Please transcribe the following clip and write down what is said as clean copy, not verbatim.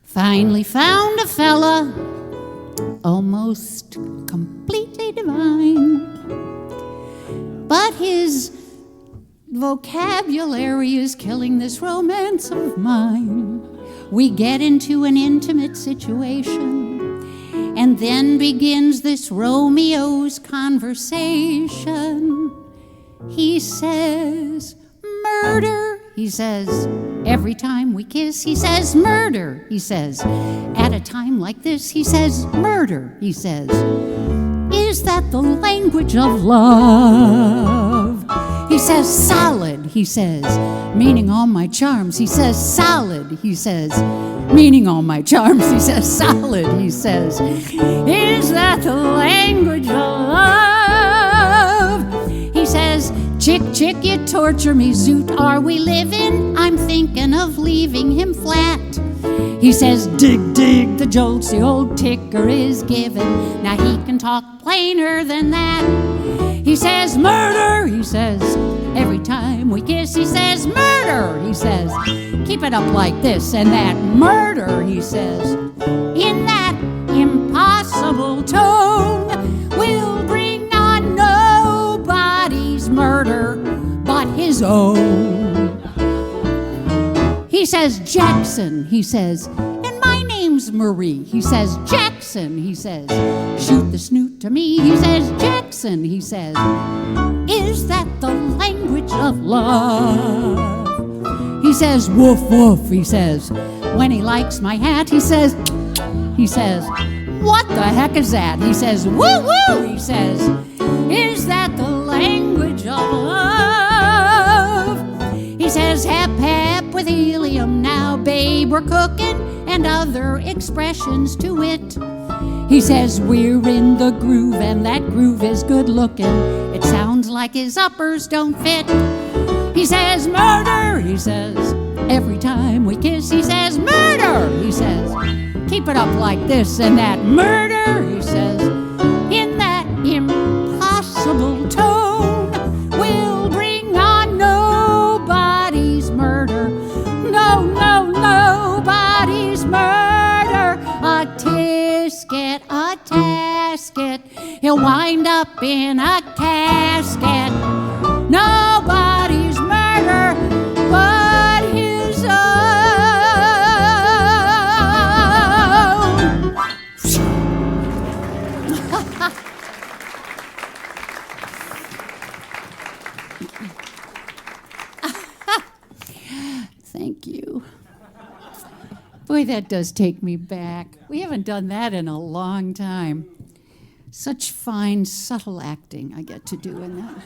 Finally found a fella, almost completely divine, but his vocabulary is killing this romance of mine. We get into an intimate situation, and then begins this Romeo's conversation. He says, murder. He says, every time we kiss, he says, murder. He says, at a time like this, he says, murder. He says, is that the language of love? He says, solid. He says, meaning all my charms. He says, solid. He says, meaning all my charms. He says, solid. He says, is that the language of love? He says, chick, chick, you torture me, zoot, are we living? I'm thinking of leaving him flat. He says, dig, dig, the jolts the old ticker is giving. Now he can talk plainer than that. He says, murder, he says, every time we kiss, he says, murder, he says, keep it up like this and that, murder, he says, in that impossible tone, we'll bring on nobody's murder but his own. He says, Jackson, he says, and my name's Marie. He says, Jackson, he says, shoot the snoot to me. He says, Jackson, he says, is that the language of love? He says, woof, woof, he says, when he likes my hat, he says, what the heck is that? He says, woo, woo, he says, is that the language of love? He says, hap, hap with helium now, babe, we're cooking, and other expressions to it. He says, we're in the groove, and that groove is good looking. It sounds like his uppers don't fit. He says, murder, he says, every time we kiss, he says, murder, he says, keep it up like this and that, murder, he says, in that impossible tone, we'll bring on nobody's murder. No, no, nobody's murder. A tisket, a tasket, he'll wind up in a casket. Nobody's murder but his own. Thank you. Boy, that does take me back. We haven't done that in a long time. Such fine, subtle acting I get to do in that.